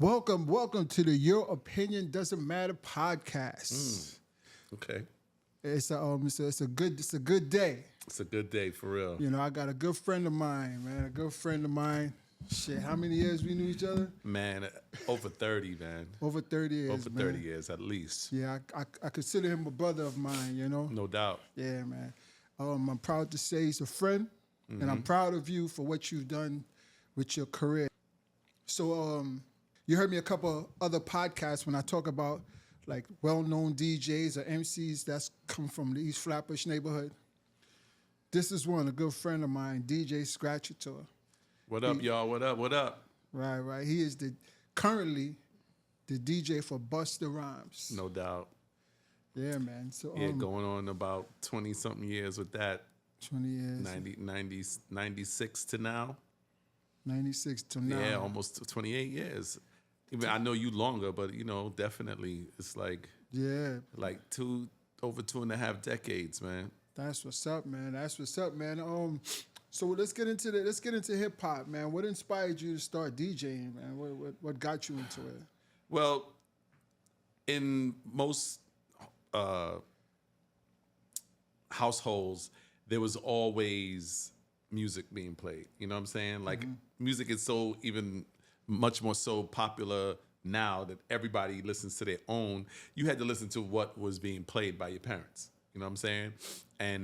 Welcome to the Your Opinion Doesn't Matter podcast. Okay. It's a good day. It's a good day for real. You know, I got a good friend of mine, man. A good friend of mine. Shit, how many years we knew each other? Man, over 30, man. Over 30 years. Over 30 years at least. Yeah, I consider him a brother of mine, you know? No doubt. Yeah, man. I'm proud to say he's a friend, and I'm proud of you for what you've done with your career. So, you heard me a couple other podcasts when I talk about like well-known DJs or MCs that's come from the East Flatbush neighborhood. This is one, a good friend of mine, DJ Scratchator. What up, y'all? What up? What up? Right. He is currently the DJ for Busta Rhymes. No doubt. Yeah, man. So going on about 20-something years with that. 20 years. 96 to now. 96 to now. Yeah, almost 28 years. Even I know you longer, but you know, definitely it's like like over 2.5 decades, man. That's what's up, man. So let's get into hip hop, man. What inspired you to start DJing, man? What got you into it? Well, in most households, there was always music being played. You know what I'm saying? Like music is so even much more so popular now that everybody listens to their own. You had to listen to what was being played by your parents. You know what I'm saying? And,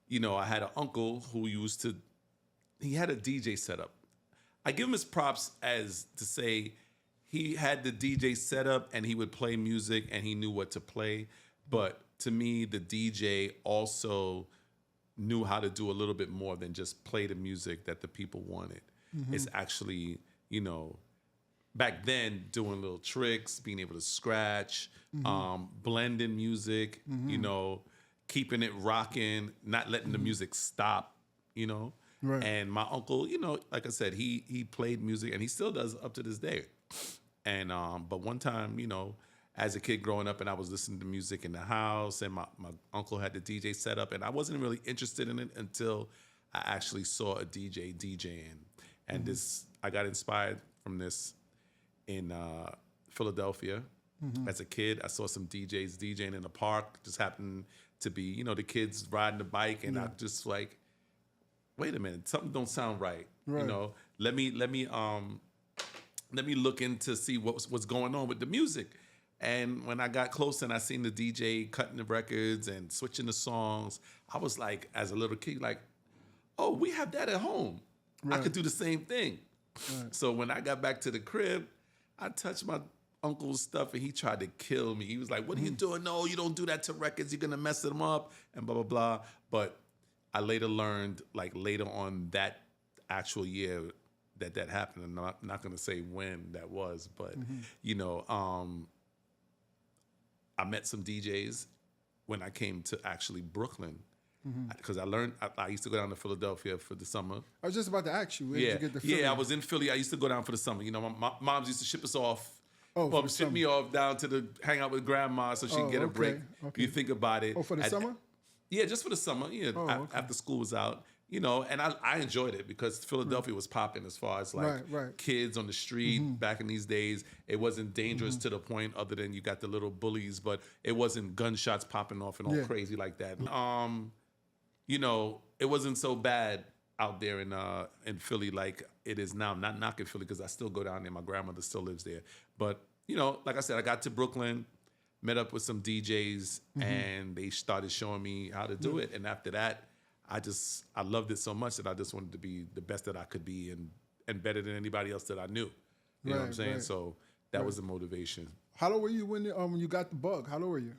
you know, I had an uncle who he had a DJ setup. I give him his props as to say he had the DJ setup and he would play music and he knew what to play. But to me, the DJ also knew how to do a little bit more than just play the music that the people wanted. It's actually, you know, back then doing little tricks, being able to scratch, blending music, you know, keeping it rocking, not letting the music stop, you know. Right. And my uncle, you know, like I said, he played music and he still does up to this day. And but one time, you know, as a kid growing up and I was listening to music in the house and my uncle had the DJ set up and I wasn't really interested in it until I actually saw a DJ DJing. And I got inspired from this in Philadelphia. As a kid, I saw some DJs DJing in the park. Just happened to be, you know, the kids riding the bike, and I just like, wait a minute, something don't sound right. You know, let me look into see what's going on with the music. And when I got close and I seen the DJ cutting the records and switching the songs, I was like, as a little kid, like, oh, we have that at home. I could do the same thing. So when I got back to the crib, I touched my uncle's stuff and he tried to kill me. He was like, what are you doing? No, you don't do that to records. You're going to mess them up and blah, blah, blah. But I later learned, like later on that actual year that happened. And I'm not going to say when that was, but, you know, I met some DJs when I came to actually Brooklyn. Because I used to go down to Philadelphia for the summer. I was just about to ask you, where did you get the Philly? Yeah, I was in Philly. I used to go down for the summer. You know, my moms used to ship us off. Ship me off down to hang out with grandma so she could get a break. Okay. You think about it. Oh, for the summer? Yeah, just for the summer. Yeah, after school was out. You know, and I enjoyed it because Philadelphia was popping as far as like kids on the street back in these days. It wasn't dangerous to the point other than you got the little bullies, but it wasn't gunshots popping off and all crazy like that. You know, it wasn't so bad out there in Philly like it is now. I'm not knocking Philly because I still go down there. My grandmother still lives there. But, you know, like I said, I got to Brooklyn, met up with some DJs, and they started showing me how to do it. And after that, I loved it so much that I just wanted to be the best that I could be and better than anybody else that I knew. You know what I'm saying? So that was the motivation. How old were you when you got the bug? How old were you?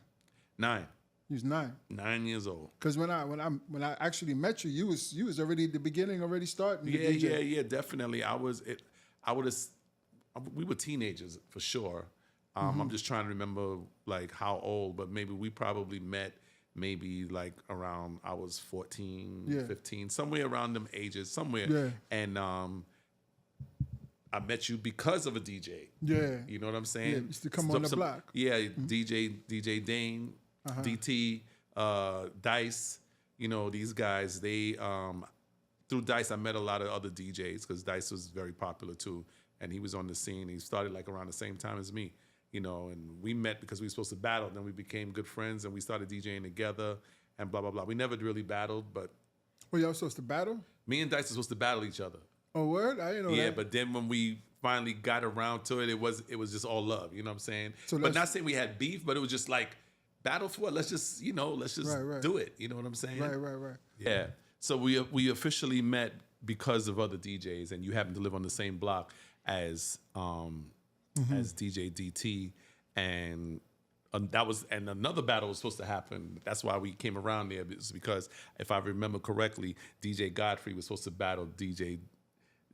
9. You was 9. 9 years old. Because when I actually met you, you was already at the beginning, already starting. Yeah, definitely. We were teenagers for sure. I'm just trying to remember like how old, but maybe we probably met maybe like around I was 14, 15, somewhere around them ages, somewhere. Yeah. And I met you because of a DJ. Yeah. You know what I'm saying? Yeah, used to come on the block. Yeah, DJ Dane. DT, Dice, you know, these guys, they, through Dice, I met a lot of other DJs because Dice was very popular too. and he was on the scene. He started like around the same time as me, you know, and we met because we were supposed to battle. Then we became good friends, and we started DJing together, and blah blah blah. We never really battled, but Well, y'all supposed to battle? me and Dice were supposed to battle each other. Oh, word? I didn't know that. Yeah, but then when we finally got around to it, it was just all love. You know what I'm saying? So but not saying we had beef, but it was just like battle for what? Let's just Right. do it. You know what I'm saying? Right. Yeah. So we officially met because of other DJs, and you happen to live on the same block as DJ DT, and and another battle was supposed to happen. That's why we came around there. It's because if I remember correctly, DJ Godfrey was supposed to battle DJ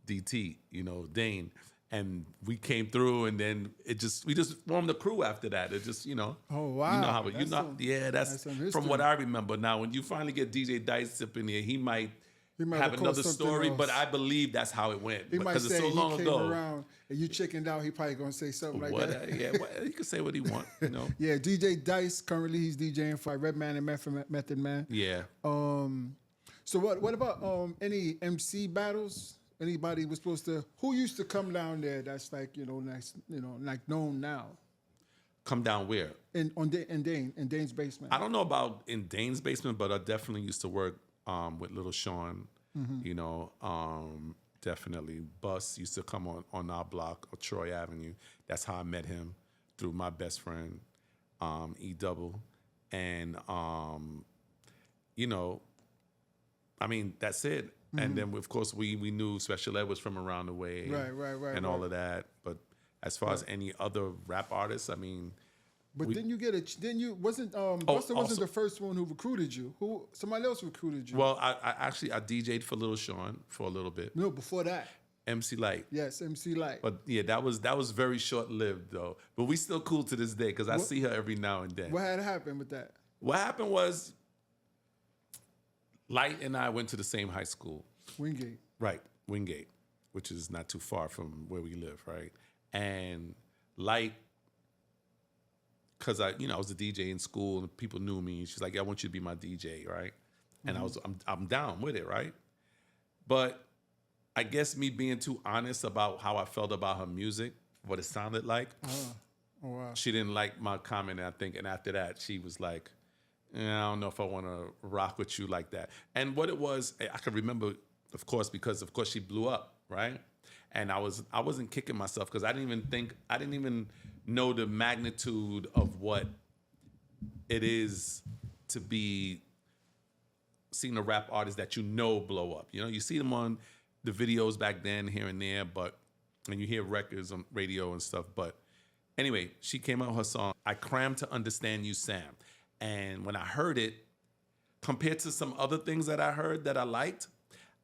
DT, you know, Dane. And we came through, and then we just formed a crew after that. It just, you know. Oh, wow. You know how that's some history. from what I remember. Now, when you finally get DJ Dice up in here, he might have record another something story, else. but I believe that's how it went. He might because say it's so long he came ago. around and you chickened out. He probably going to say something like that. He can say what he wants, you know. Yeah, DJ Dice, currently he's DJing for Redman and Method Man. Yeah. So what about any MC battles? Anybody was supposed to? Who used to come down there? That's like like known now. Come down where? In Dane's basement. I don't know about in Dane's basement, but I definitely used to work with Little Sean. You know, definitely. Bus used to come on our block of Troy Avenue. That's how I met him, through my best friend, E Double, and you know, I mean, that's it. And then, of course, we knew Special Ed was from around the way, and all of that. But as far as any other rap artists, I mean, but didn't you get wasn't Busta wasn't the first one who recruited you? Somebody else recruited you? Well, I actually DJ'd for Little Sean for a little bit. No, before that. MC Light. Yes, MC Light. But yeah, that was very short lived though. But we still cool to this day because I see her every now and then. What had happened with that? What happened was Light and I went to the same high school. Wingate. Right, Wingate, which is not too far from where we live, right? And Light, because I was a DJ in school and people knew me. She's like, I want you to be my DJ, right? And I'm down with it, right? But I guess me being too honest about how I felt about her music, what it sounded like, Oh wow. she didn't like my comment, I think. And after that, she was like, I don't know if I want to rock with you like that. And what it was, I can remember, of course, because of course she blew up, right? And I wasn't kicking myself because I didn't even know the magnitude of what it is to be seeing a rap artist that blow up. You know, you see them on the videos back then, here and there, and you hear records on radio and stuff. But anyway, she came out with her song, I Crammed to Understand You, Sam. And when I heard it, compared to some other things that I heard that I liked,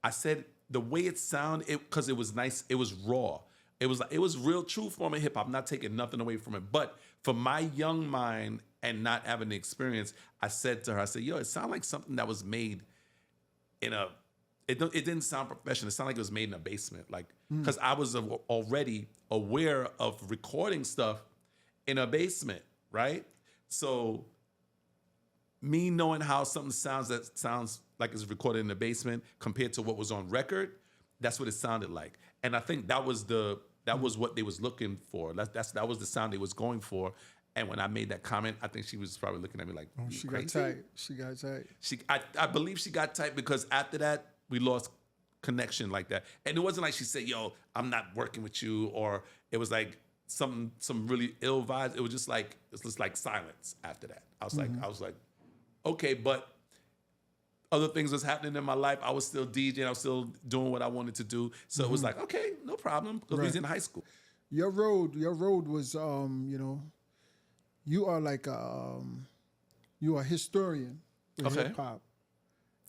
I said the way it sounded, because it was nice, it was raw. It was real true form of hip hop. I'm not taking nothing away from it. But for my young mind and not having the experience, I said to her, yo, it sounded like something that was made in it didn't sound professional. It sounded like it was made in a basement. Like, because I was already aware of recording stuff in a basement, right? So me knowing how something sounds like it's recorded in the basement compared to what was on record, that's what it sounded like. And I think that was what they was looking for. That was the sound they was going for. And when I made that comment, I think she was probably looking at me like, she crazy? got tight. She got tight. I believe she got tight because after that, we lost connection like that. And it wasn't like she said, yo, I'm not working with you, or it was like some really ill vibes. It was just like silence after that. I was like, okay, but other things was happening in my life. I was still DJing. I was still doing what I wanted to do. So it was like, okay, no problem. Because we was in high school. Your road was, you are like you are a historian of hip hop,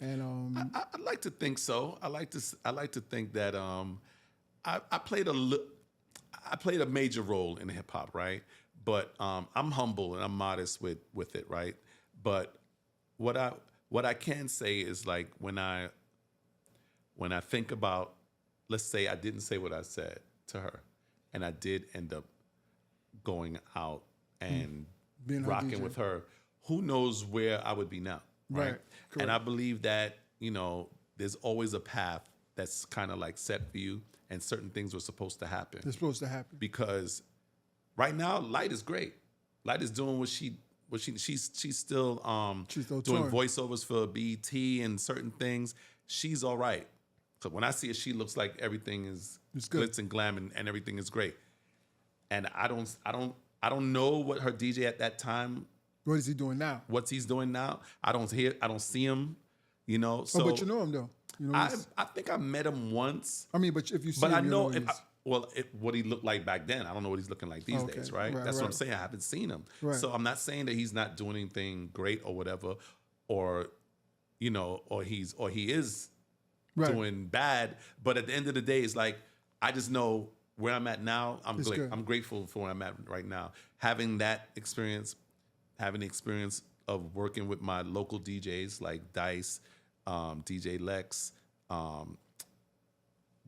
and I'd like to think so. I like to think that I played a major role in hip hop, right? But I'm humble and I'm modest with it, right? But what I can say is, like, when I think about, let's say I didn't say what I said to her, and I did end up going out and rocking with her, who knows where I would be now, right? Correct. And I believe that, there's always a path that's kind of like set for you, and certain things were supposed to happen. It's supposed to happen. Because right now, Light is great. Light is doing she's still doing touring. voiceovers for BET and certain things. She's all right. So when I see her, she looks like everything is glitz and glam and everything is great. And I don't know what her DJ at that time. What is he doing now? What he's doing now. I don't see him. You know. So but you know him though. You know I think I met him once. I mean, but if you see but him, I know you know what he looked like back then. I don't know what he's looking like these days, right? That's what I'm saying. I haven't seen him. Right. So I'm not saying that he's not doing anything great or whatever, or you know, or he is doing bad. But at the end of the day, it's like I just know where I'm at now. I'm grateful for where I'm at right now. Having that experience, having the experience of working with my local DJs like Dice, DJ Lex,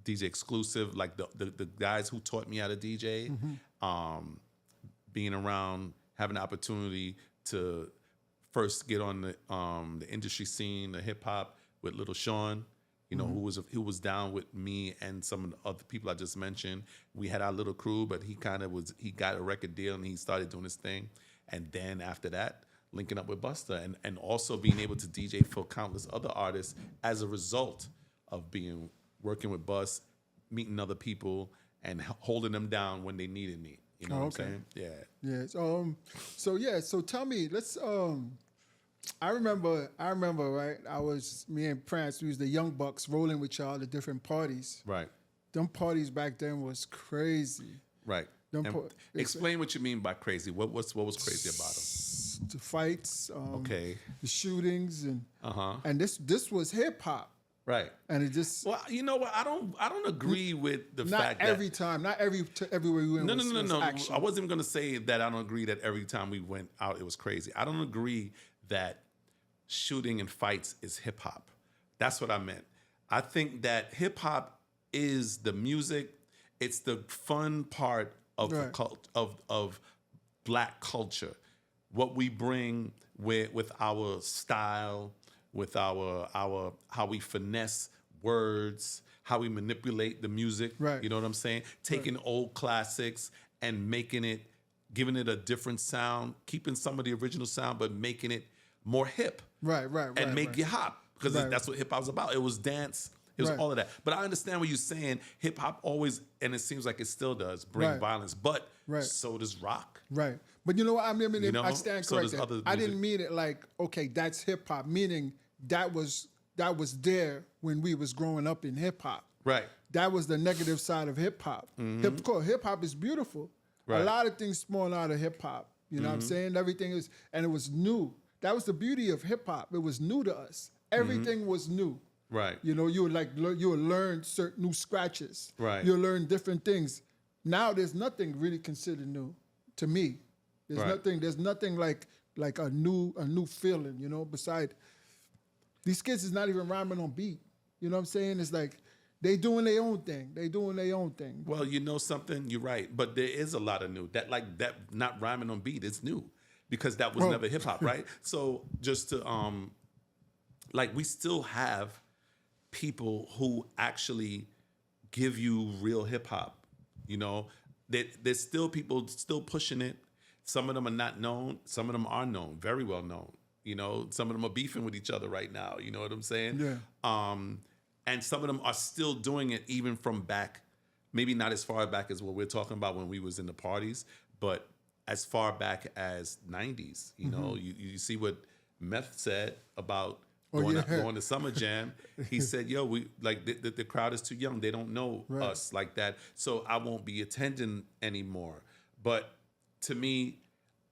DJ Exclusive, like the guys who taught me how to DJ, being around, having the opportunity to first get on the industry scene, the hip hop with Little Sean, you know, who was down with me and some of the other people I just mentioned. We had our little crew, but he got a record deal and he started doing his thing. And then after that, linking up with Busta and also being able to DJ for countless other artists as a result of working with Bus, meeting other people, and holding them down when they needed me. You know what I'm saying? Yeah. Yeah. So tell me, let's. I remember, right? Me and Prance, we was the Young Bucks rolling with y'all at different parties. Right. Them parties back then was crazy. Right. Explain what you mean by crazy. What was crazy about them? The fights. The shootings and this was hip hop. Right. And it just. Well, you know what? I don't agree with the fact that. Not everywhere we went. No. Action. I wasn't even going to say that I don't agree that every time we went out it was crazy. I don't agree that shooting and fights is hip hop. That's what I meant. I think that hip hop is the music. It's the fun part of the of Black culture. What we bring with our style, with our how we finesse words, how we manipulate the music. Right. You know what I'm saying? Taking old classics and giving it a different sound, keeping some of the original sound, but making it more hip. Right. And make you hop. Because that's what hip hop was about. It was dance. It was all of that. But I understand what you're saying. Hip hop always, and it seems like it still does, bring violence. But so does rock. Right. But you know what? I mean, I stand so corrected. I didn't mean it like, okay, that's hip hop, meaning that was there when we was growing up in hip hop. Right. That was the negative side of hip hop. Hip hop is beautiful. Right. A lot of things spawn out of hip hop. You know what I'm saying? Everything is, and it was new. That was the beauty of hip hop. It was new to us. Everything was new. Right. You know, you would learn certain new scratches. Right. You'll learn different things. Now there's nothing really considered new to me. There's nothing like a new feeling, you know, beside these kids is not even rhyming on beat. You know what I'm saying? It's like they doing their own thing. Well, you know something, you're right. But there is a lot of new. That not rhyming on beat is new. Because that was never hip hop, right? So just to we still have people who actually give you real hip hop. You know, there's still people still pushing it. Some of them are not known. Some of them are known, very well known. You know, some of them are beefing with each other right now. You know what I'm saying? Yeah. And some of them are still doing it even from back, maybe not as far back as what we're talking about when we was in the parties, but as far back as 90s. You know, you see what Meth said about going to Summer Jam. He said, yo, we like the crowd is too young. They don't know us like that. So I won't be attending anymore. But to me,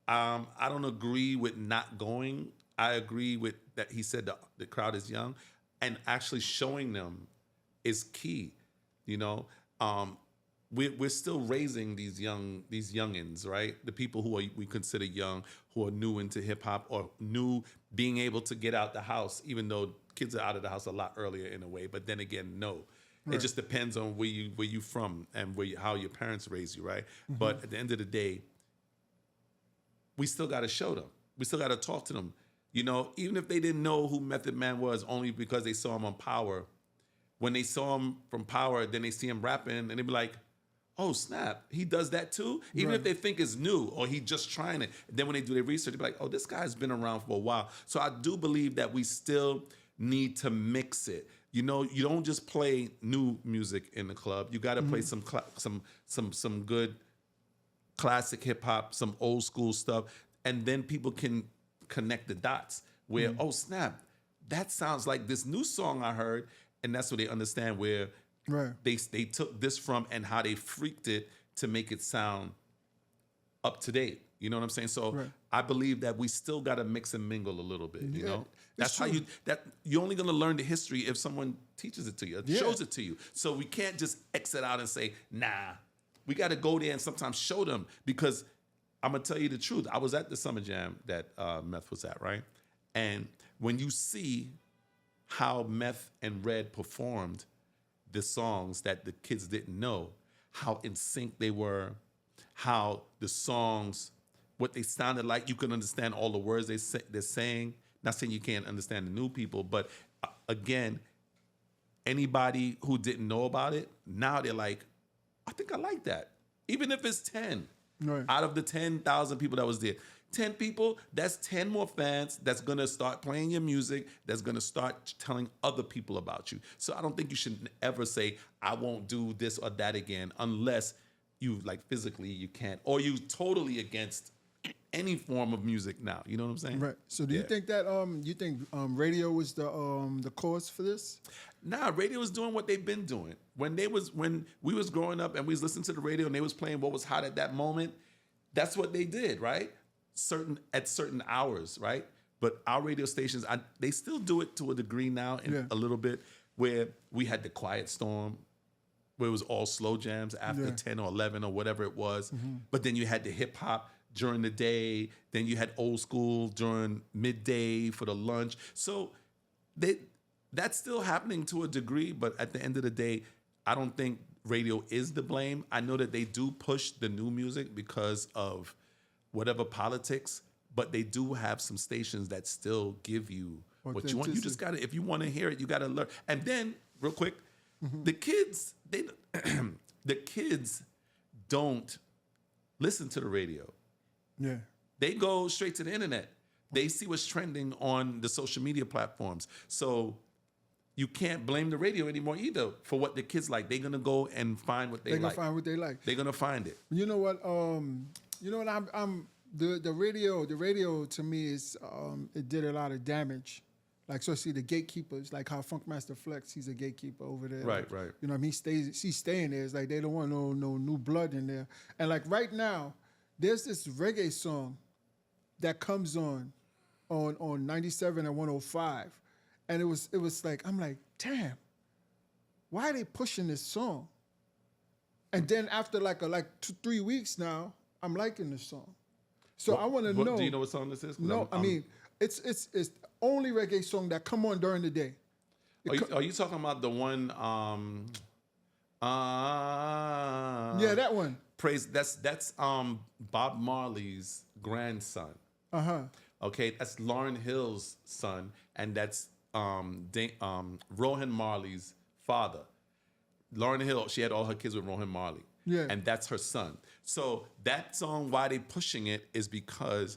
I don't agree with not going. I agree with that. He said the crowd is young, and actually showing them is key. You know, we're still raising these youngins, right? The people who we consider young, who are new into hip hop or new being able to get out the house, even though kids are out of the house a lot earlier in a way. But then again, no. Right. It just depends on where you from and how your parents raised you, right? But at the end of the day, we still got to show them. We still got to talk to them. You know, even if they didn't know who Method Man was, only because they saw him on Power, when they saw him from Power, then they see him rapping, and they be like, oh, snap, he does that too? Even if they think it's new or he just trying it. Then when they do their research, they be like, oh, this guy's been around for a while. So I do believe that we still need to mix it. You know, you don't just play new music in the club. You got to play some good classic hip hop, some old school stuff, and then people can connect the dots where, oh, snap, that sounds like this new song I heard, and that's what they understand where they took this from and how they freaked it to make it sound up to date. You know what I'm saying? So I believe that we still got to mix and mingle a little bit. You know, that's how you're only going to learn the history if someone teaches it to you, shows it to you. So we can't just exit out and say, nah. We got to go there and sometimes show them, because I'm gonna tell you the truth. I was at the Summer Jam that Meth was at, right? And when you see how Meth and Red performed the songs that the kids didn't know, how in sync they were, how the songs, what they sounded like, you can understand all the words they're saying. Not saying you can't understand the new people, but again, anybody who didn't know about it, now they're like, I think I like that. Even if it's 10 out of the 10,000 people that was there. 10 people, that's 10 more fans that's going to start playing your music, that's going to start telling other people about you. So I don't think you should ever say, I won't do this or that again, unless you, like, physically you can't, or you totally against any form of music now. You know what I'm saying? Right. So do you think that radio was the cause for this? Nah, radio was doing what they've been doing. When we was growing up and we was listening to the radio and they was playing what was hot at that moment, that's what they did, right? At certain hours, right? But our radio stations, they still do it to a degree now, and a little bit, where we had the Quiet Storm, where it was all slow jams after 10 or 11 or whatever it was. But then you had the hip hop during the day. Then you had old school during midday for the lunch. So that's still happening to a degree, but at the end of the day, I don't think radio is to blame. I know that they do push the new music because of whatever politics, but they do have some stations that still give you what you want. You just got to, if you want to hear it, you got to learn. And then, real quick, the kids, the kids don't listen to the radio. Yeah. They go straight to the internet. They see what's trending on the social media platforms. So you can't blame the radio anymore either for what the kids like. They're gonna go and find what they like. They're gonna find what they like. They're gonna find it. You know what? I'm the radio. The radio to me is it did a lot of damage. Like, so see the gatekeepers, like how Funkmaster Flex, he's a gatekeeper over there. Right, like, right. You know, he's staying there. It's like they don't want no new blood in there. And like right now, there's this reggae song that comes on 97 and 105. And it was like, I'm like, damn, why are they pushing this song? And then after like 2-3 weeks now, I'm liking this song. So I want to know. Do you know what song this is? No, I mean, it's only reggae song that come on during the day. Are you talking about the one? Yeah, that one. Praise. That's Bob Marley's grandson. Okay, that's Lauryn Hill's son, and that's Rohan Marley's father. Lauryn Hill, she had all her kids with Rohan Marley. Yeah. And that's her son. So that song, why they pushing it is because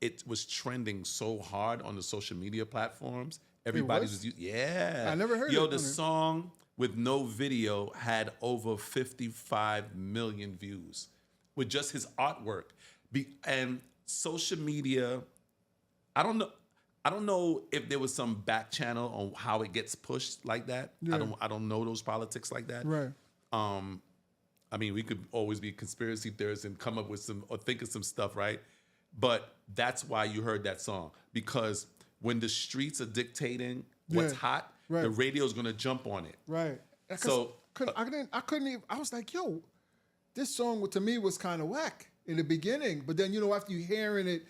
it was trending so hard on the social media platforms. Everybody was using, yeah. I never heard it. Yo, the song with no video had over 55 million views with just his artwork. And social media, I don't know if there was some back channel on how it gets pushed like that. Yeah. I don't know those politics like that. Right. I mean, we could always be conspiracy theorists and come up with some or think of some stuff, right? But that's why you heard that song, because when the streets are dictating what's hot, the radio is gonna jump on it. Right. So I couldn't even. I was like, yo, this song to me was kind of whack in the beginning, but then after you hearing it,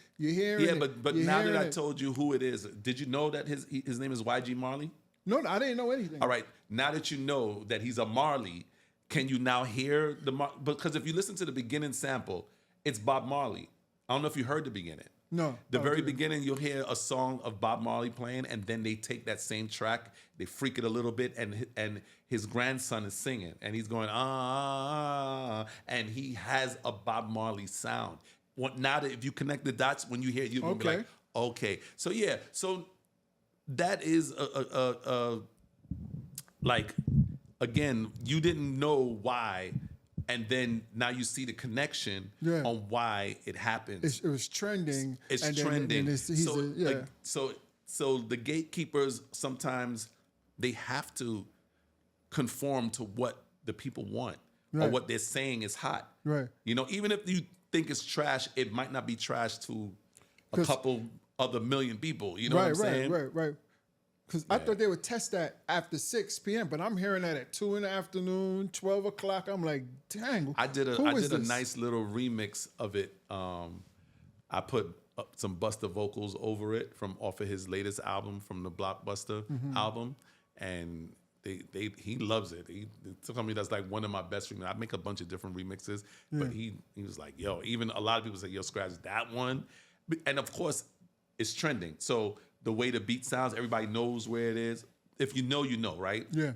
but now that I told you who it is, did you know that his name is YG Marley? No, I didn't know anything. All right, now that you know that he's a Marley, can you now hear because if you listen to the beginning sample, it's Bob Marley. I don't know if you heard the beginning. No. The very beginning, you'll hear a song of Bob Marley playing, and then they take that same track, they freak it a little bit, and his grandson is singing, and he's going, and he has a Bob Marley sound. Now that if you connect the dots, when you hear it, you're going to be like, okay. So, yeah. So that is like, again, you didn't know why, and then now you see the connection on why it happens. It was trending. It's trending. So the gatekeepers sometimes they have to conform to what the people want or what they're saying is hot. Right. You know, even if you think it's trash, it might not be trash to a couple other million people. You know what I'm saying? Right. Because I thought they would test that after 6 p.m., but I'm hearing that at 2 in the afternoon, 12 o'clock. I'm like, dang. I did a nice little remix of it. I put some Busta vocals over it from off of his latest album, from the Blockbuster album, and he loves it. He told me that's like one of my best remixes. I make a bunch of different remixes, but he was like, yo, even a lot of people say, yo, Scratch, that one. And of course, it's trending. So the way the beat sounds, everybody knows where it is. If you know, you know, right? Yeah.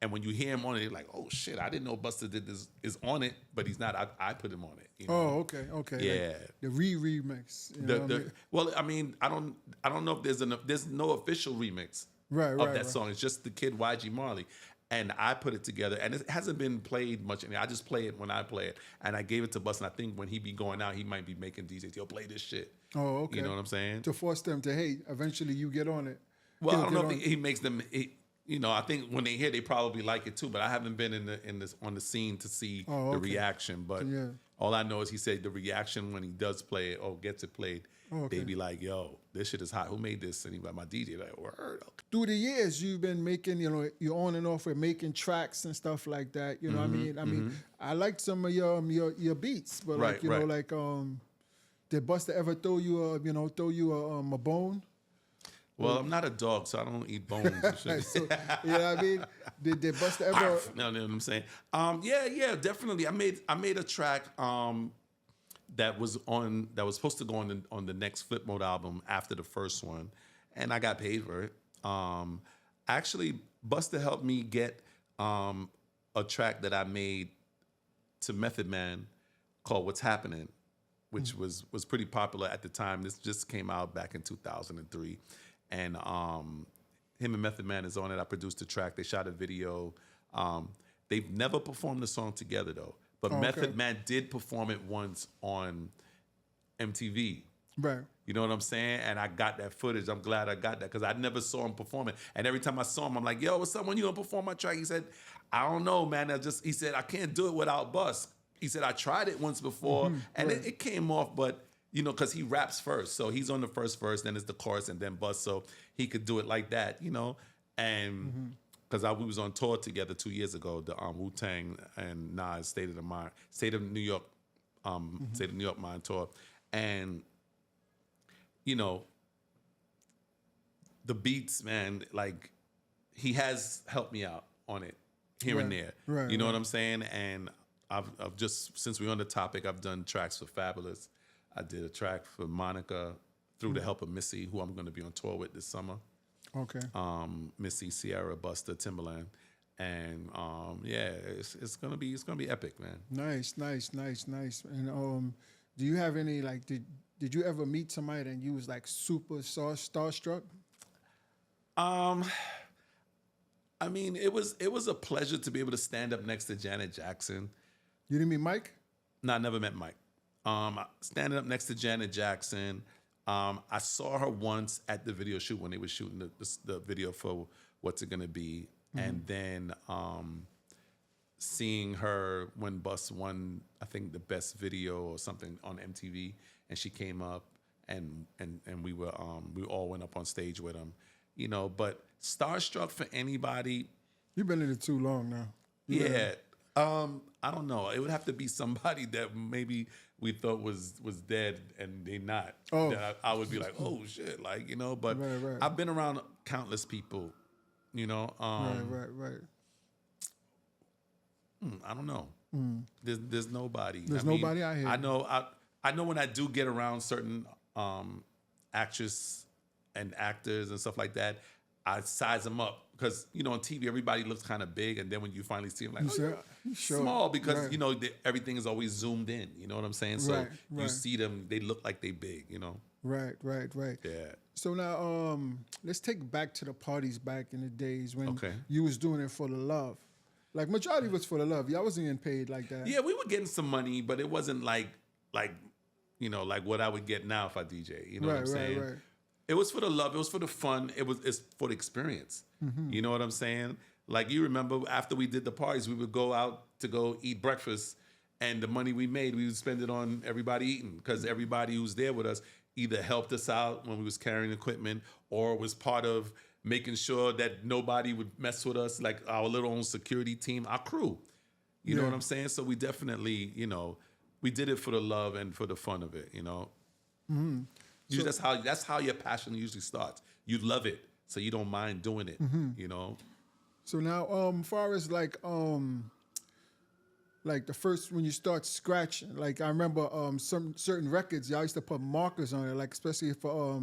And when you hear him on it, you're like, oh shit, I didn't know Busta did this, is on it, but he's not. I put him on it. You know? Oh, okay. Yeah. Like the remix. Well, I mean, I don't know if there's no official remix of that song. It's just the kid YG Marley. And I put it together, and it hasn't been played much. I just play it when I play it, and I gave it to Busta. And I think when he be going out, he might be making DJs. He'll play this shit. Oh, okay. You know what I'm saying? To force them to hate. Eventually, you get on it. Well, I don't know if he makes them. I think when they hear, they probably like it too. But I haven't been on the scene to see the reaction. But all I know is he said the reaction when he does play it or gets it played, they be like, "Yo, this shit is hot. Who made this?" And he like, "My DJ." Like, word. Okay. Through the years, you've been making, you're on and off with making tracks and stuff like that. You know what I mean? I liked some of your beats, but did Busta ever throw you a bone? Well, I'm not a dog, so I don't eat bones and shit. So, you know what I mean? Did Busta ever? No, know what I'm saying? Yeah, definitely. I made a track that was supposed to go on the next Flip Mode album after the first one, and I got paid for it. Actually, Busta helped me get a track that I made to Method Man called "What's Happening," which was pretty popular at the time. This just came out back in 2003. And him and Method Man is on it. I produced the track. They shot a video. They've never performed the song together, though. But Method Man did perform it once on MTV. Right. You know what I'm saying? And I got that footage. I'm glad I got that because I never saw him perform it. And every time I saw him, I'm like, yo, what's up? When you going to perform my track? He said, I don't know, man. He said, I can't do it without Bus. He said, I tried it once before, and it came off, but... because he raps first. So he's on the first verse, then it's the chorus, and then Bust. So he could do it like that, And because we was on tour together 2 years ago, the Wu-Tang and Nas State of New York Mind tour. And, the beats, man, like, he has helped me out on it here and there. Right, you know what I'm saying? And I've just, since we're on the topic, I've done tracks for Fabulous. I did a track for Monica through the help of Missy, who I'm going to be on tour with this summer. Okay. Missy, Sierra, Busta, Timberland, and it's gonna be epic, man. Nice. And do you have any did you ever meet somebody and you was like super starstruck? I mean, it was a pleasure to be able to stand up next to Janet Jackson. You didn't meet Mike? No, I never met Mike. Standing up next to Janet Jackson. I saw her once at the video shoot when they were shooting the video for What's It Gonna Be. And then seeing her when Bus won, I think, the best video or something on MTV, and she came up and we all went up on stage with him. But starstruck for anybody. You've been in it too long now. Yeah. I don't know. It would have to be somebody that maybe we thought was dead and they not. Oh. That I would be like, oh shit, But right. I've been around countless people, Right. I don't know. There's nobody. There's nobody out here. I know when I do get around certain actress and actors and stuff like that, I size them up because on TV everybody looks kind of big, and then when you finally see them, like, Sure. small because Right. everything is always zoomed in. You know what I'm saying? So Right, you right. see them, they look like they big. Right. Yeah. So now, let's take back to the parties back in the days when Okay. you was doing it for the love. Like majority was for the love. Y'all wasn't getting paid like that. Yeah, we were getting some money, but it wasn't like like what I would get now if I DJ. You know what I'm saying? Right. It was for the love. It was for the fun. It's for the experience. You know what I'm saying? Like, you remember after we did the parties, we would go out to go eat breakfast, and the money we made, we would spend it on everybody eating because everybody who was there with us either helped us out when we was carrying equipment or was part of making sure that nobody would mess with us, like our little own security team, our crew. You know what I'm saying? So we definitely, we did it for the love and for the fun of it. That's how your passion usually starts. You love it, so you don't mind doing it. So now, far as like the first when you start scratching, like I remember some certain records y'all used to put markers on it, like especially for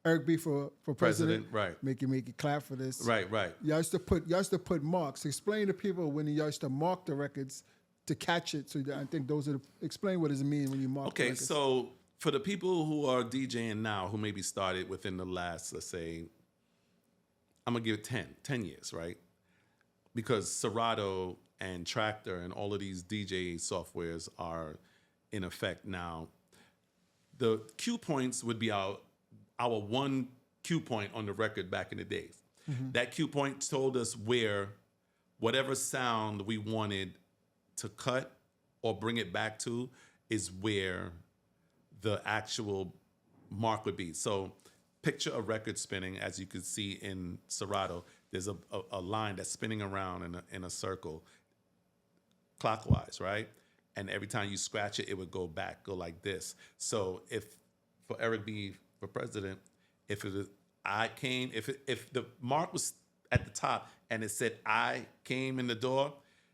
Eric B for president. Right. Make it clap for this. Right. Y'all used to put marks. Explain to people when y'all used to mark the records to catch it. So I think explain what does it mean when you mark the Okay, records. so for the people who are DJing now, who maybe started within the last, let's say, I'm going to give it 10 years, right? Because Serato and Tractor and all of these DJ softwares are in effect now. The cue points would be our one cue point on the record back in the days. That cue point told us where whatever sound we wanted to cut or bring it back to is where the actual mark would be. So picture a record spinning, as you could see in Serato. There's a line that's spinning around in a circle clockwise, right? And every time you scratch it, it would go like this. So if for Eric B for president, if the mark was at the top and it said I came in the door,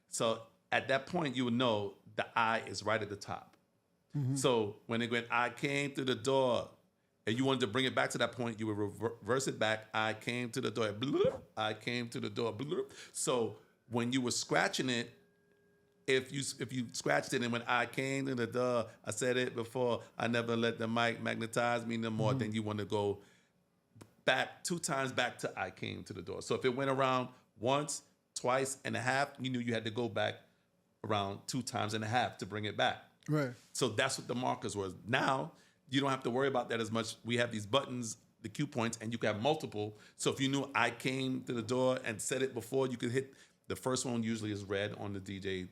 so at that point you would know the I is right at the top. So when it went, I came through the door, and you wanted to bring it back to that point, you would reverse it back. I came to the door. Bloop, I came to the door. Bloop. So when you were scratching it, if you scratched it and when I came to the door, I said it before, I never let the mic magnetize me no more, then you want to go back 2 times back to I came to the door. So if it went around once, twice and a half, you knew you had to go back around 2 times and a half to bring it back. Right. So that's what the markers was. Now, you don't have to worry about that as much. We have these buttons, the cue points, and you can have multiple. So if you knew I came to the door and said it before, you could hit the first one. Usually is red on the DJ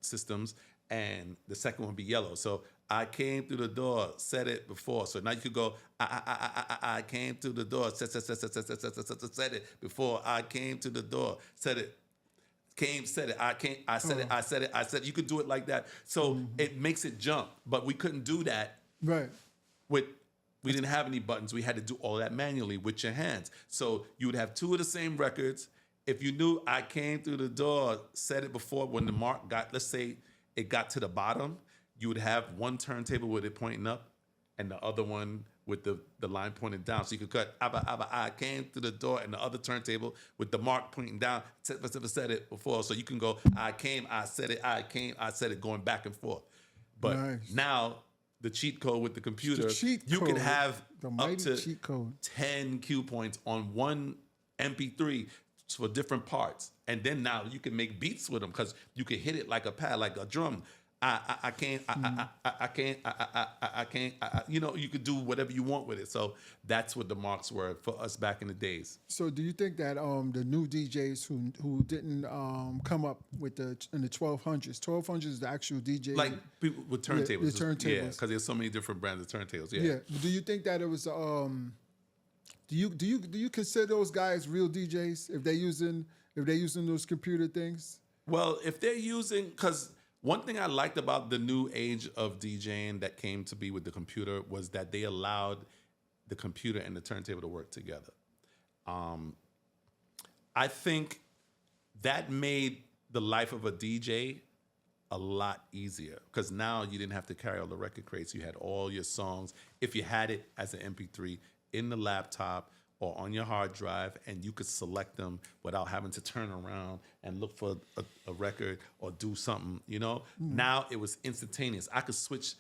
systems, and the second one would be yellow. So I came through the door, said it before. So now you could go, I came through the door, said it before. I came to the door, said it. Said it, I came, I said it, I said it, I said it. You could do it like that. So it makes it jump, but we couldn't do that Right. we didn't have any buttons. We had to do all that manually with your hands. So you would have 2 of the same records. If you knew I came through the door, said it before, when the mark got, let's say it got to the bottom, you would have one turntable with it pointing up and the other one with the line pointing down. So you could cut, I came through the door, and the other turntable with the mark pointing down, said it before. So you can go, I came, I said it, I came, I said it, going back and forth. But now, the cheat code with the computer, you can have up to 10 cue points on one MP3 for different parts. And then now you can make beats with them because you can hit it like a pad, like a drum. I can't, you could do whatever you want with it. So that's what the marks were for us back in the days. So do you think that the new DJs who didn't come up with in the 1200s is the actual DJ, like people with turntables, the turntables, yeah, because there's so many different brands of turntables. Yeah. Do you think that it was do you consider those guys real DJs if they're using those computer things? Well, if they're using, because one thing I liked about the new age of DJing that came to be with the computer was that they allowed the computer and the turntable to work together. I think that made the life of a DJ a lot easier because now you didn't have to carry all the record crates. You had all your songs, if you had it as an MP3 in the laptop or on your hard drive, and you could select them without having to turn around and look for a record or do something, you know? Now it was instantaneous. I could switch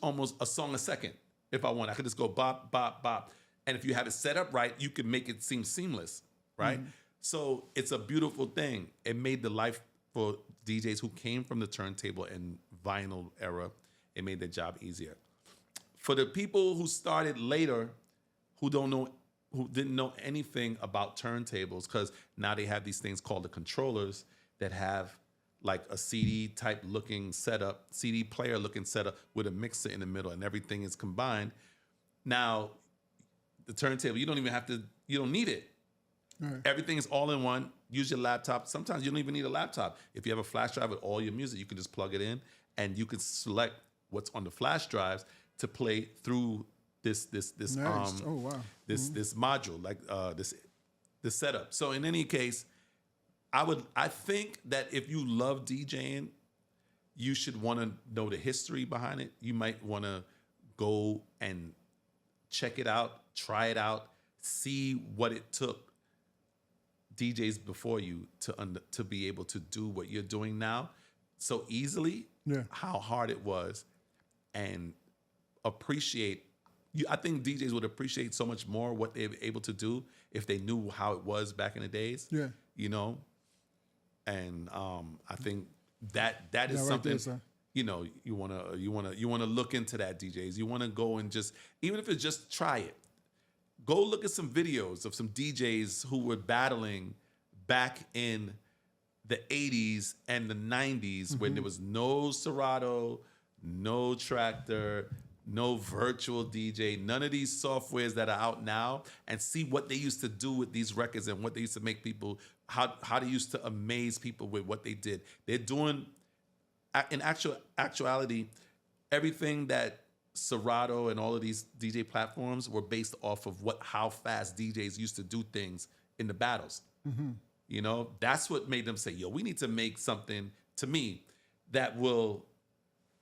almost a song a second if I want. I could just go bop, bop, bop. And if you have it set up right, you can make it seem seamless, right? So it's a beautiful thing. It made the life for DJs who came from the turntable and vinyl era, it made their job easier. For the people who started later, who didn't know anything about turntables, because now they have these things called the controllers that have like a CD type looking setup, CD player looking setup with a mixer in the middle, and everything is combined. Now, the turntable, you don't need it. Right. Everything is all in one. Use your laptop. Sometimes you don't even need a laptop. If you have a flash drive with all your music, you can just plug it in, and you can select what's on the flash drives to play through this nice. This module, like this setup. So in any case, I think that if you love DJing, you should want to know the history behind it. You might want to go and check it out, try it out, see what it took DJs before you to be able to do what you're doing now so easily, how hard it was, and appreciate. I think DJs would appreciate so much more what they were able to do if they knew how it was back in the days. Yeah, you know, and I think that is something. Right there, you know, you wanna look into that, DJs. You wanna go and just, even if it's just try it. Go look at some videos of some DJs who were battling back in the 80s and the 90s when there was no Serato, no Tractor, no virtual DJ, none of these softwares that are out now, and see what they used to do with these records and what they used to make people, how they used to amaze people with what they did. They're doing, in actuality, everything that Serato and all of these DJ platforms were based off of how fast DJs used to do things in the battles. You know, that's what made them say, yo, we need to make something, to me, that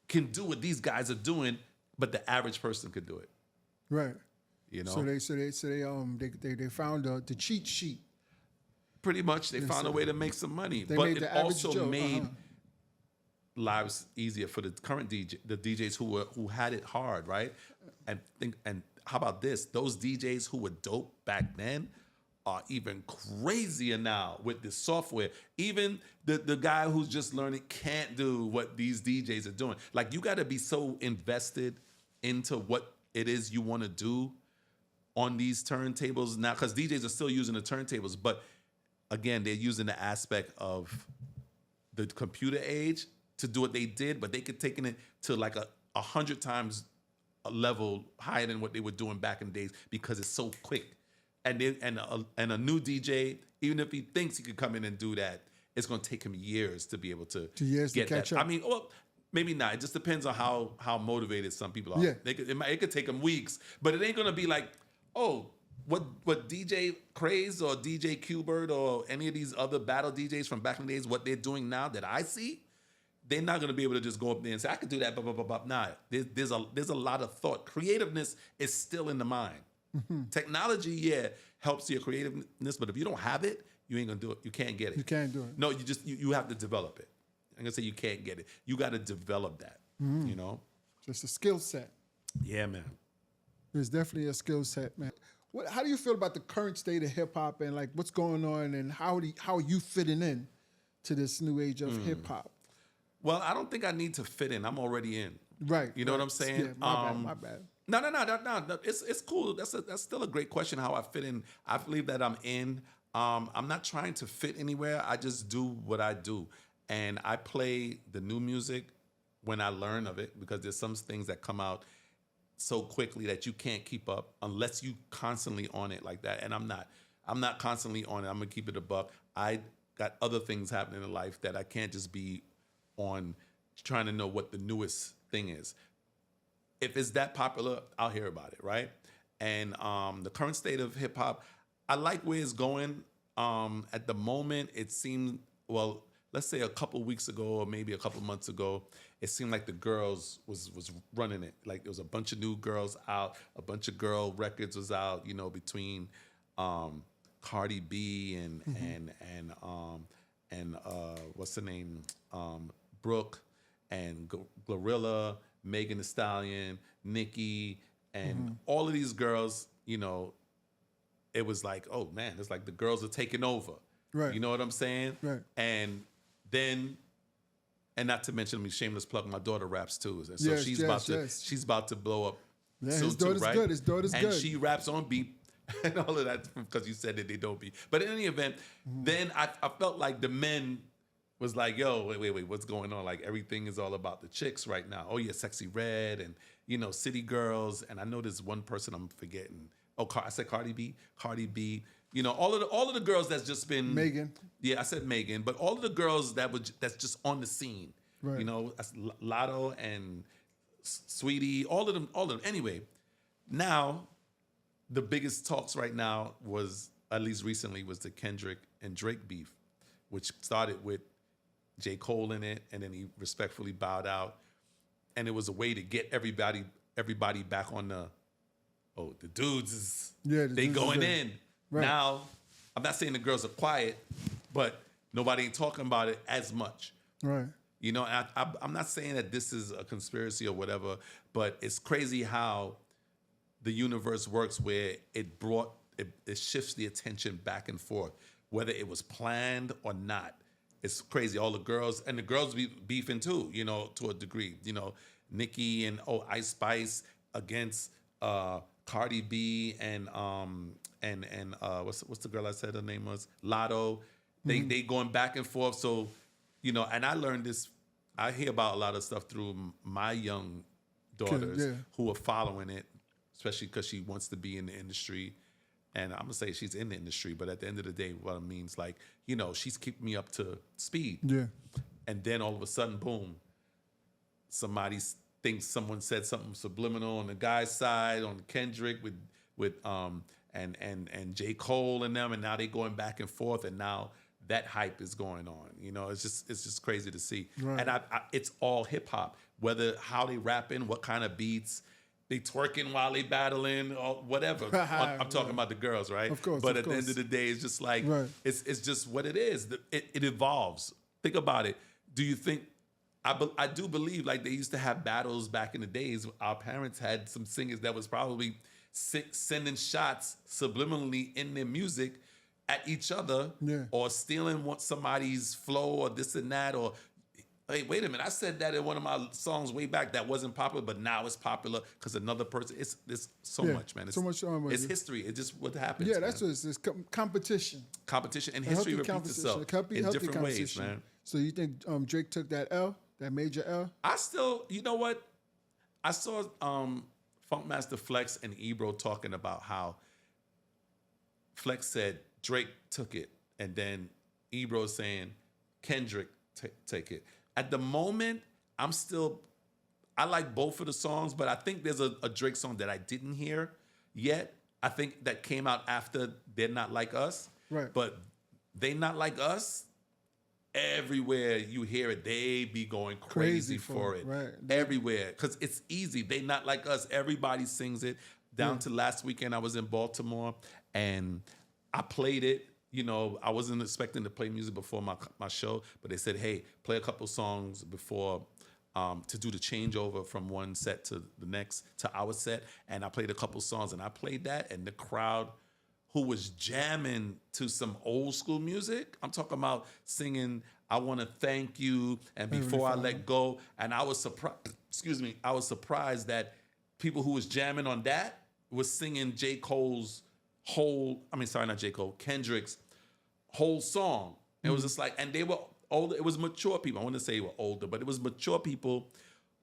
can do what these guys are doing, but the average person could do it. Right. You know? So they found the cheat sheet. Pretty much, they found a way to make some money. But it also made lives easier for the current the DJs who had it hard, right? And how about this? Those DJs who were dope back then are even crazier now with this software. Even the guy who's just learning can't do what these DJs are doing. Like, you got to be so invested into what it is you want to do on these turntables now, because DJs are still using the turntables, but again, they're using the aspect of the computer age to do what they did, but they could taking it to like 100 times a level higher than what they were doing back in the days, because it's so quick. And a new DJ, even if he thinks he could come in and do that, it's going to take him years to be able to get catch that. up. I mean, well, maybe not. It just depends on how motivated some people are. Yeah. It could take them weeks, but it ain't going to be like, oh, what DJ Craze or DJ Qbert or any of these other battle DJs from back in the days, what they're doing now that I see, they're not going to be able to just go up there and say, I could do that, blah, blah, blah, blah. Nah, there's a lot of thought. Creativeness is still in the mind. Technology, helps your creativeness, but if you don't have it, you ain't going to do it. You can't get it. You can't do it. No, you have to develop it. I'm going to say you can't get it. You got to develop that, you know? Just a skill set. Yeah, man. There's definitely a skill set, man. How do you feel about the current state of hip hop and like what's going on, and how are you fitting in to this new age of hip hop? Well, I don't think I need to fit in. I'm already in. Right. You know what I'm saying? Yeah, my bad. No. It's cool. That's still a great question, how I fit in. I believe that I'm in. I'm not trying to fit anywhere. I just do what I do. And I play the new music when I learn of it, because there's some things that come out so quickly that you can't keep up unless you constantly on it like that. And I'm not constantly on it. I'm gonna keep it a buck. I got other things happening in life that I can't just be on trying to know what the newest thing is. If it's that popular, I'll hear about it, right? And the current state of hip hop, I like where it's going. At the moment, it seems, well, let's say a couple weeks ago or maybe a couple months ago, it seemed like the girls was running it. Like there was a bunch of new girls out, a bunch of girl records was out, you know, between Cardi B and what's the name? Brooke and Glorilla, Megan Thee Stallion, Nicki, and all of these girls, you know, it was like, oh man, it's like the girls are taking over. Right. You know what I'm saying? Right. And then, and not to mention, I mean, shameless plug, my daughter raps too. So Yes, she's about to blow up Yeah, soon his daughter's too, right? good. His daughter's and good. And she raps on beat and all of that because you said that they don't beat. But in any event, then I felt like the men was like, yo, wait, what's going on? Like everything is all about the chicks right now. Oh yeah, Sexy Red and, you know, City Girls. And I know there's one person I'm forgetting. Oh, I said Cardi B. You know, all of the girls that's just been Megan. Yeah, I said Megan, but all of the girls that's just on the scene. Right. You know, that's Lotto and Sweetie, all of them. Anyway, now the biggest talks right now was, at least recently, was the Kendrick and Drake beef, which started with J. Cole in it, and then he respectfully bowed out, and it was a way to get everybody back on the dudes is they going in. Right. Now, I'm not saying the girls are quiet, but nobody ain't talking about it as much. Right. You know, and I'm not saying that this is a conspiracy or whatever, but it's crazy how the universe works where it shifts the attention back and forth, whether it was planned or not. It's crazy. All the girls be beefing too, you know, to a degree. You know, Nicki and Ice Spice against Cardi B and what's the girl I said her name was? Lotto. They going back and forth. So, you know, and I learned this. I hear about a lot of stuff through my young daughters who are following it, especially because she wants to be in the industry. And I'm gonna say she's in the industry, but at the end of the day, what it means, like, you know, she's keeping me up to speed. Yeah. And then all of a sudden, boom, somebody thinks someone said something subliminal on the guy's side, on Kendrick with and J. Cole and them, and now they going back and forth, and now that hype is going on. You know, it's just crazy to see. Right. And it's all hip hop, whether how they rapping, what kind of beats, they twerking while they battling or whatever. I'm talking about the girls, right? Of course. But at the end of the day, it's just like it's just what it is. It evolves. Think about it. Do you think? I do believe like they used to have battles back in the days. Our parents had some singers that was probably sending shots subliminally in their music at each other, or stealing somebody's flow or this and that, or hey, wait a minute, I said that in one of my songs way back that wasn't popular, but now it's popular because another person. It's so much, man. It's so much. It's history. It's just what happens. Yeah, that's what it's competition. Competition and history repeats itself in different ways, man. So you think Drake took that L, that major L? I still, you know what? I saw Funkmaster Flex and Ebro talking about how Flex said Drake took it, and then Ebro saying Kendrick take it. At the moment, I like both of the songs, but I think there's a Drake song that I didn't hear yet. I think that came out after They're Not Like Us. Right. But They Not Like Us, everywhere you hear it, they be going crazy for it. Right. Everywhere. Because it's easy. They Not Like Us. Everybody sings it. Down to last weekend, I was in Baltimore, and I played it. You know, I wasn't expecting to play music before my show, but they said, hey, play a couple songs before to do the changeover from one set to the next, to our set. And I played a couple songs, and I played that, and the crowd who was jamming to some old school music, I'm talking about singing I Want to Thank You and Before I Let Go. And I was surprised that people who was jamming on that was singing Kendrick's whole song. It was just like, and they were older. It was mature people. I want to say they were older, but it was mature people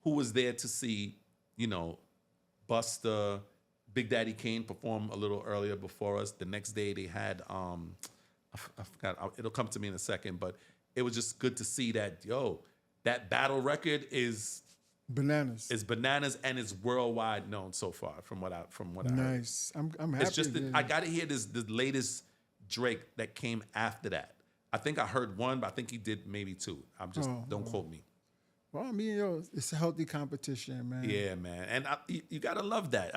who was there to see, you know, Busta, Big Daddy Kane perform a little earlier before us. The next day they had, I forgot, it'll come to me in a second, but it was just good to see that, that battle record is bananas. It's bananas, and it's worldwide known so far from what I heard. Nice. I'm happy. It's just I got to hear the latest Drake that came after that. I think I heard one, but I think he did maybe two. Don't quote me. Well, I mean, yo, it's a healthy competition, man. Yeah, man, and you gotta love that.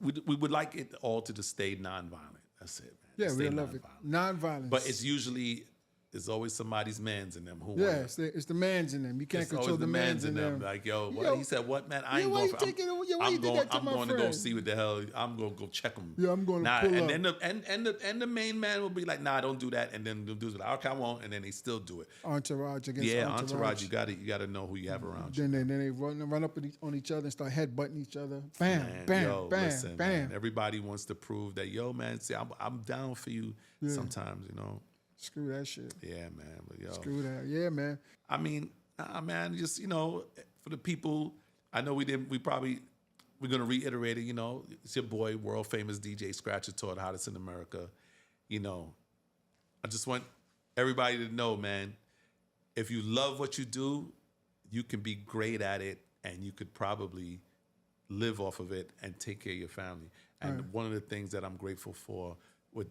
We would like it all to just stay nonviolent. That's it, man. Yeah, Stay we love it. Nonviolence. But there's always somebody's mans in them who it's the mans in them. You can't control the mans in them. Like, yo, what? He said, what, man? I ain't going for I'm going to go see what the hell. I'm going to go check them. Yeah, I'm going to pull up. And the main man will be like, nah, don't do that. And then the dudes will be like, okay, I won't. And then they still do it. Entourage against entourage. You got to know who you have around you. Then they run up on each other and start headbutting each other. Bam, man, bam, bam, listen, bam. Man, everybody wants to prove that, yo, man, see, I'm down for you sometimes, you know. Screw that shit. Yeah, man. But yo, screw that. Yeah, man. I mean, man, just, you know, for the people, I know we're gonna reiterate it. You know, it's your boy, world famous DJ Scratchator, the hottest in America. You know, I just want everybody to know, man, if you love what you do, you can be great at it, and you could probably live off of it and take care of your family. And one of the things that I'm grateful for with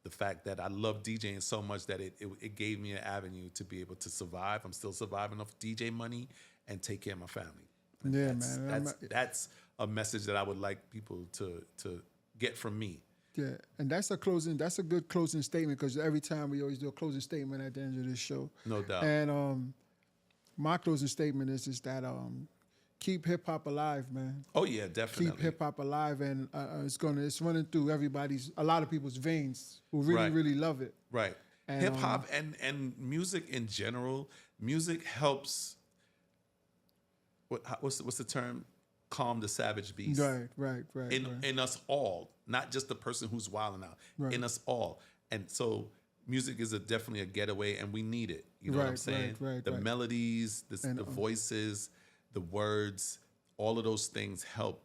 the fact that I love DJing so much that it gave me an avenue to be able to survive. I'm still surviving off DJ money and take care of my family. And that's a message that I would like people to get from me. Yeah, and that's a good closing statement, because every time we always do a closing statement at the end of this show. No doubt. And my closing statement is that keep hip hop alive, man. Oh yeah, definitely. Keep hip hop alive, and it's running through a lot of people's veins who really love it. Right. Hip hop and music in general. Music helps. What's the term? Calm the savage beast. Right. In us all, not just the person who's wilding out. Right. In us all, and so music is definitely a getaway, and we need it. You know what I'm saying? The melodies, the voices, the words, all of those things help.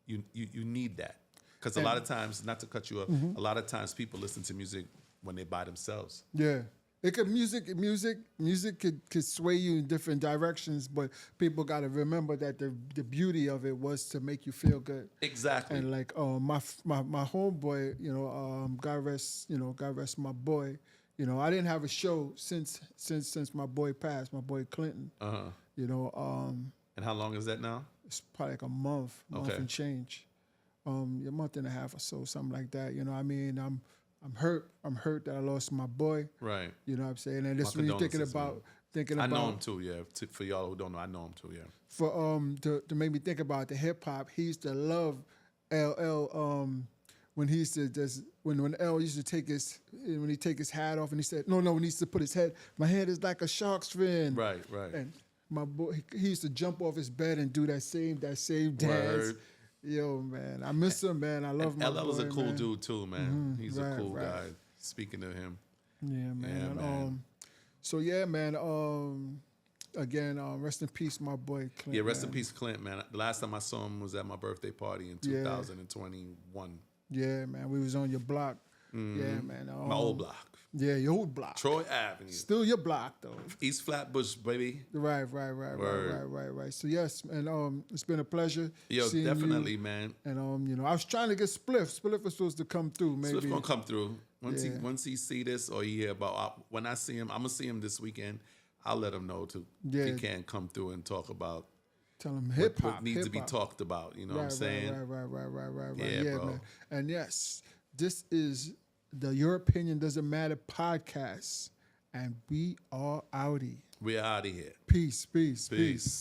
You need that, because a lot of times, not to cut you off, a lot of times people listen to music when they're by themselves. Yeah, music could sway you in different directions, but people got to remember that the beauty of it was to make you feel good. Exactly. And like my homeboy, you know, God rest my boy. You know, I didn't have a show since my boy passed, my boy Clinton. You know, and how long is that now? It's probably like a month and change, a month and a half or so, something like that. You know, I mean, I'm hurt that I lost my boy. Right. You know what I'm saying? And this when you're thinking about. I know him too, yeah. For y'all who don't know, I know him too, yeah. For to make me think about the hip hop, he used to love LL. When he used to when L used to take his hat off, and he said, no, when he used to put his head, my head is like a shark's fin. Right. And my boy, he used to jump off his bed and do that same dance. Word. Yo, man, I miss him, man. I love my boy, LL is a cool dude too, man. He's a cool right. guy. Speaking of him. Yeah, man. Yeah, man. So yeah, man. Again, rest in peace, my boy Clint. Yeah, rest in peace, Clint, man. The last time I saw him was at my birthday party in 2021. Yeah, man. We was on your block. Yeah, man. My old block. Yeah, your old block. Troy Avenue. Still your block, though. East Flatbush, baby. Right. So yes, and it's been a pleasure. Yo, seeing definitely, you. man. And you know, I was trying to get Spliff. Spliff was supposed to come through. Maybe Spliff gonna come through once he see this or he hear about. When I see him, I'm gonna see him this weekend. I'll let him know he can come through and talk about. Tell him hip hop. What needs to be talked about. You know what I'm saying? Right. Yeah, bro. Man. And yes, this is the Your Opinion Doesn't Matter podcast, and we are outie. We're out of here. Peace.